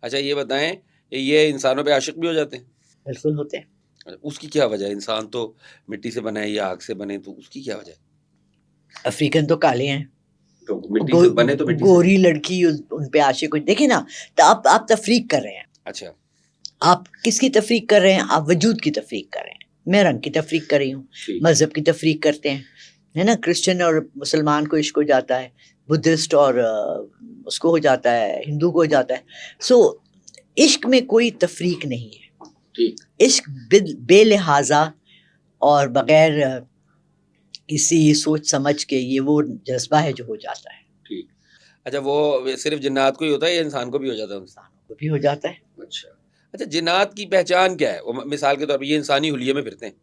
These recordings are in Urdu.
اچھا یہ بتائیں یہ انسانوں پہ عاشق بھی ہو جاتے ہیں؟ بالکل ہوتے ہیں. اس کی کیا وجہ ہے؟ انسان تو مٹی سے بنا ہے یا آگ سے بنے، تو اس کی کیا وجہ ہے؟ افریقن تو کالے ہیں، تو مٹی سے بنے تو مٹی سے. گوری لڑکی ان پہ عاشق ہوئی. دیکھیں نا، تو آپ تفریق کر رہے ہیں. اچھا آپ کس کی تفریق کر رہے ہیں؟ آپ وجود کی تفریق کر رہے ہیں. میں رنگ کی تفریق کر رہی ہوں، مذہب کی تفریق کرتے ہیں، ہے نا. کرسچن اور مسلمان کو عشق ہو جاتا ہے، بدھسٹ اور اس کو ہو جاتا ہے، ہندو کو ہو جاتا ہے. سو عشق میں کوئی تفریق نہیں ہے. عشق بے لحاظہ اور بغیر کسی سوچ سمجھ کے یہ وہ جذبہ ہے جو ہو جاتا ہے. ٹھیک. اچھا وہ صرف جنات کو ہی ہوتا ہے یا انسان کو بھی ہو جاتا ہے؟ انسانوں کو بھی ہو جاتا ہے. اچھا جنات کی پہچان کیا ہے؟ وہ مثال کے طور پہ یہ انسانی حلیے میں پھرتے ہیں،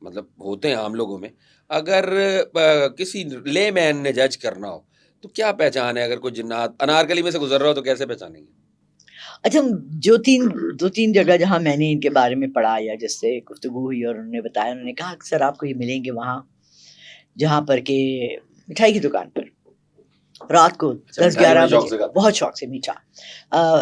مطلب ہوتے ہیں عام لوگوں میں. اگر کسی لے مین نے جج کرنا ہو تو کیا پہچان ہے؟ اگر کوئی جنات انارکلی میں سے گزر رہا ہو تو کیسے پہچانیں گے؟ اچھا دو تین جگہ جہاں میں نے ان کے بارے میں پڑھا یا جس سے گفتگو ہوئی اور انہوں نے بتایا، انہوں نے کہا اکثر آپ کو یہ ملیں گے وہاں جہاں پر کہ مٹھائی کی دکان پر رات کو 10-11 بجے، بہت شوق سے میٹھا،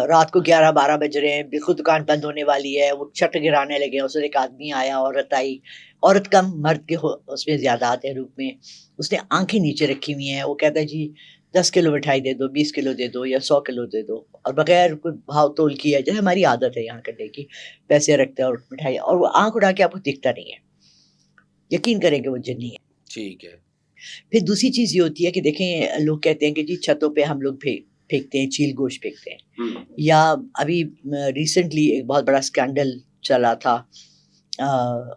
رات کو 11-12 بج رہے ہیں، بالکل دکان بند ہونے والی ہے، وہ چھٹ گرانے لگے ہیں. اس میں ایک آدمی آیا، عورت آئی، عورت کم مرد کے اس میں زیادہ آتے روپ میں. اس نے آنکھیں نیچے رکھی ہوئی ہیں. وہ کہتا ہے جی 10 کلو مٹھائی دے دو، 20 کلو دے دو یا 100 کلو دے دو، اور بغیر کوئی بھاؤ تول کیا، جیسے ہماری عادت ہے یہاں کرنے کی، پیسے رکھتے ہیں اور مٹھائی، اور وہ آنکھ اٹھا کے آپ کو دکھتا نہیں ہے. یقین کریں کہ وہ جنی ہے. ٹھیک ہے. پھر دوسری چیز یہ ہوتی ہے کہ دیکھیں لوگ کہتے ہیں کہ جی چھتوں پہ ہم لوگ پھینکتے ہیں، چیل گوشت پھینکتے ہیں. یا ابھی ریسنٹلی ایک بہت بڑا اسکینڈل چلا تھا،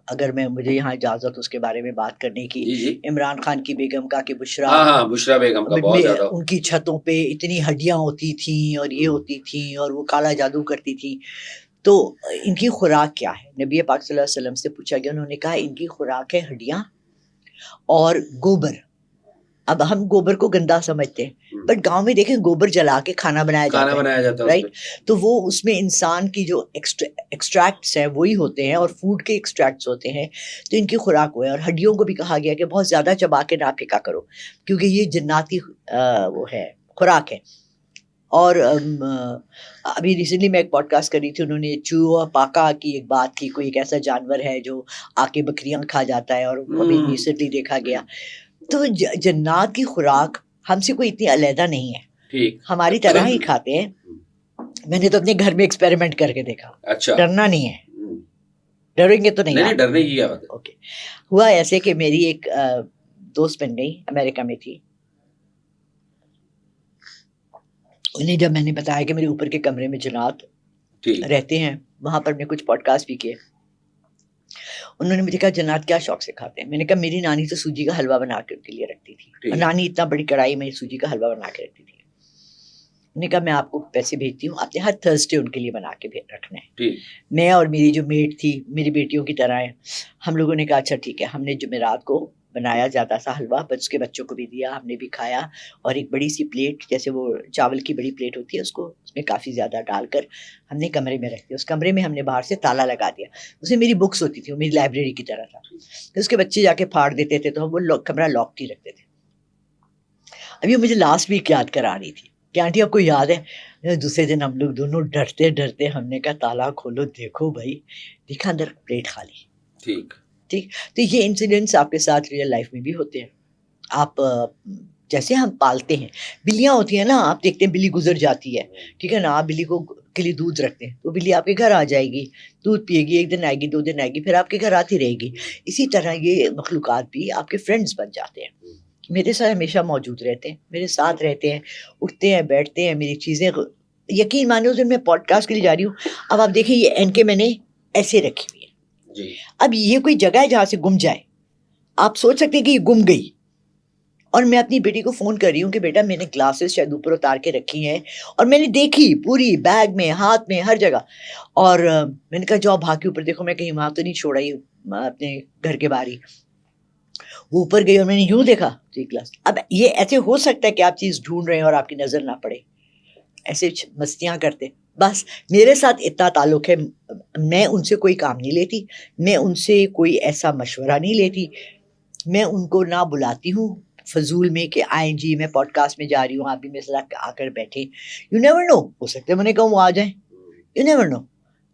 اگر مجھے یہاں اجازت اس کے بارے میں بات کرنے کی. عمران خان کی بیگم کا کہ بشرا بیگم کا بہت زیادہ، ان کی چھتوں پہ اتنی ہڈیاں ہوتی تھیں اور یہ ہوتی تھیں اور وہ کالا جادو کرتی تھی. تو ان کی خوراک کیا ہے؟ نبی پاک صلی اللہ علیہ وسلم سے پوچھا گیا، انہوں نے کہا ان کی خوراک ہے ہڈیاں اور گوبر. اب ہم گوبر کو گندا سمجھتے ہیں، بٹ گاؤں میں دیکھیں گوبر جلا کے کھانا بنایا جاتا ہے، رائٹ. تو وہ اس میں انسان کی جو ایکسٹریکٹس ہیں وہی ہوتے ہیں اور فوڈ کے ایکسٹریکٹس ہوتے ہیں. تو ان کی خوراک وہ ہے. اور ہڈیوں کو بھی کہا گیا کہ بہت زیادہ چبا کے نہ پھینکا کرو، کیونکہ یہ جنات کی وہ ہے، خوراک ہے. اور ابھی ریسنٹلی میں ایک پوڈ کاسٹ کری تھی، انہوں نے چوہا پاکا کی ایک بات کی. کوئی ایک ایسا جانور ہے جو آ کے بکریاں کھا جاتا ہے، اور ابھی ریسنٹلی دیکھا گیا. تو جنات کی خوراک ہم سے کوئی اتنی علیحدہ نہیں ہے، ہماری طرح ہی کھاتے ہیں. میں نے تو اپنے گھر میں ایکسپیریمنٹ کر کے دیکھا. ڈرنا نہیں ہے، ڈریں گے تو نہیں ڈرنے کی کیا بات ہے. اوکے. ہوا ایسے کہ میری ایک دوست بن گئی، امریکہ میں تھی. انہیں جب میں نے بتایا کہ میرے اوپر کے کمرے میں جنات رہتے ہیں، وہاں پر میں کچھ پوڈ کاسٹ بھی کیے. انہوں نے مجھے کہا جنات کیا شوق سے کھاتے ہیں؟ میں نے کہا میری نانی تو سوجی کا حلوہ بنا کے ان کے لیے رکھتی تھی، اور نانی اتنا بڑی کڑھائی میں سوجی کا حلوہ بنا کے رکھتی تھی. انہوں نے کہا میں آپ کو پیسے بھیجتی ہوں، آپ نے ہر تھرسڈے ان کے لیے بنا کے رکھنا ہے. میں اور میری جو میٹ تھی، میری بیٹیوں کی طرح ہے، ہم لوگوں نے کہا اچھا ٹھیک ہے. ہم نے جمعرات کو بنایا جاتا تھا حلوہ، اس کے بچوں کو بھی دیا، ہم نے بھی کھایا. اور ایک بڑی سی پلیٹ، جیسے وہ چاول کی بڑی پلیٹ ہوتی ہے، اس کو اس میں کافی زیادہ ڈال کر ہم نے کمرے میں رکھ دیا. اس کمرے میں ہم نے باہر سے تالا لگا دیا. اس میں میری بکس ہوتی تھی، وہ میری لائبریری کی طرح تھا. اس کے بچے جا کے پھاڑ دیتے تھے تو ہم وہ کمرہ لاک ہی رکھتے تھے. ابھی مجھے لاسٹ ویک یاد کرا رہی تھی کہ آنٹی آپ کو یاد ہے دوسرے دن ہم لوگ دونوں ڈرتے ڈرتے ہم نے کہا تالا کھولو، دیکھو بھائی، دیکھا اندر پلیٹ خالی. ٹھیک. تو یہ انسیڈنٹس آپ کے ساتھ ریئل لائف میں بھی ہوتے ہیں. آپ جیسے ہم پالتے ہیں، بلیاں ہوتی ہیں نا، آپ دیکھتے ہیں بلی گزر جاتی ہے، ٹھیک ہے نا، آپ بلی کو کے لیے دودھ رکھتے ہیں، تو بلی آپ کے گھر آ جائے گی، دودھ پیے گی، ایک دن آئے گی، 2 دن آئے گی، پھر آپ کے گھر آتی رہے گی. اسی طرح یہ مخلوقات بھی آپ کے فرینڈز بن جاتے ہیں، میرے ساتھ ہمیشہ موجود رہتے ہیں، میرے ساتھ رہتے ہیں، اٹھتے ہیں، بیٹھتے ہیں، میری چیزیں. یقین مانو اس دن میں پوڈ کاسٹ کے لیے جا رہی ہوں، اب آپ دیکھیں یہ این کے میں نے ایسے رکھی ہوئی ہے. اب یہ کوئی جگہ ہے جہاں سے گم جائے، آپ سوچ سکتے ہیں کہ یہ گم گئی. اور میں اپنی بیٹی کو فون کر رہی ہوں کہ بیٹا میں نے گلاسز شاید اوپر اتار کے رکھی ہیں، اور میں نے دیکھی پوری بیگ میں، ہاتھ میں، ہر جگہ. اور میں نے کہا جاؤ بھاگ کے اوپر دیکھو، میں کہیں وہاں تو نہیں چھوڑا ہی اپنے گھر کے باہر ہی. وہ اوپر گئی اور میں نے یوں دیکھا تو ایک گلاس. اب یہ ایسے ہو سکتا ہے کہ آپ چیز ڈھونڈ رہے ہیں اور آپ کی نظر نہ پڑے، ایسے مستیاں کرتے. بس میرے ساتھ اتنا تعلق ہے، میں ان سے کوئی کام نہیں لیتی، میں ان سے کوئی ایسا مشورہ نہیں لیتی، میں ان کو نہ بلاتی ہوں فضول میں کہ آئیں جی میں پوڈ کاسٹ میں جا رہی ہوں، آپ بھی میرے ساتھ آ کر بیٹھیں. یو نیور نو، ہو سکتا ہے میں نے کہا وہ آ جائیں، یو نیور نو.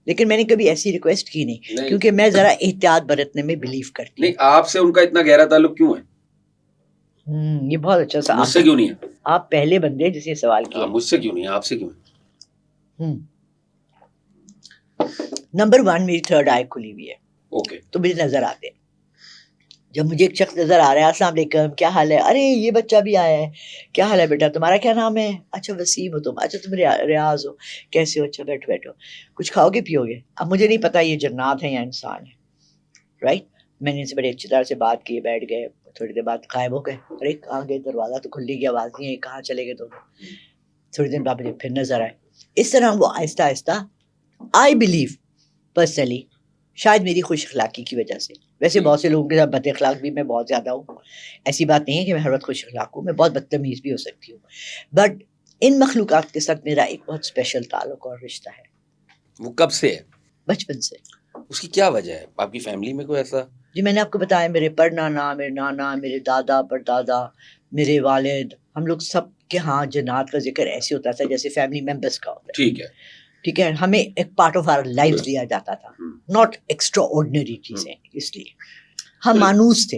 لیکن میں نے کبھی ایسی ریکویسٹ کی نہیں کیونکہ میں ذرا احتیاط برتنے میں بلیو کرتی ہوں. نہیں آپ سے ان کا اتنا گہرا تعلق کیوں ہے؟ یہ بہت اچھا سا. مجھ سے کیوں نہیں ہے؟ آپ پہلے بندے جس نے سوال کیا. مجھ سے کیوں نہیں ہے، آپ سے کیوں ہے؟ نمبر 1 میری تھرڈ آئی کھلی ہوئی ہے. اوکے. تو مجھے نظر آتے ہیں. جب مجھے ایک شخص نظر آ رہا ہے، السلام علیکم، کیا حال ہے؟ ارے یہ بچہ بھی آیا ہے، کیا حال ہے بیٹا، تمہارا کیا نام ہے؟ اچھا وسیم ہو تم، اچھا تم ریاض ہو، کیسے ہو؟ اچھا بیٹھو بیٹھو، کچھ کھاؤ گے پیو گے؟ اب مجھے نہیں پتا یہ جنات ہیں یا انسان ہے، رائٹ. میں نے ان سے بڑے اچھی طرح سے بات کی، بیٹھ گئے، تھوڑی دیر بعد غائب ہو گئے. ارے کہاں گئے؟ دروازہ تو کھلی گیا، آواز نہیں ہے، کہاں چلے گئے دونوں؟ تھوڑی دیر بعد مجھے پھر نظر آئے. اس طرح وہ آہستہ آہستہ، آئی بلیو پرسنلی شاید میری خوش اخلاقی کی وجہ سے. ویسے بہت سے لوگوں کے ساتھ بد اخلاق بھی میں بہت زیادہ ہوں، ایسی بات نہیں ہے کہ میں ہر وقت خوش اخلاق ہوں، میں بہت بدتمیز بھی ہو سکتی ہوں. بٹ ان مخلوقات کے ساتھ میرا ایک بہت اسپیشل تعلق اور رشتہ ہے. وہ کب سے ہے؟ بچپن سے. اس کی کیا وجہ ہے؟ آپ کی فیملی میں کوئی ایسا؟ جی میں نے آپ کو بتایا، میرے پڑنانا، میرے نانا، میرے دادا پردادا، میرے والد، ہم لوگ سب کے ہاں جنات کا ذکر ایسے ہوتا تھا جیسے فیملی ممبرس کا ہوتا ہے. ٹھیک ہے. ٹھیک ہے، ہمیں ایک پارٹ آف آور لائف دیا جاتا تھا، ناٹ ایکسٹرا آرڈنری چیزیں. اس لیے ہم مانوس تھے.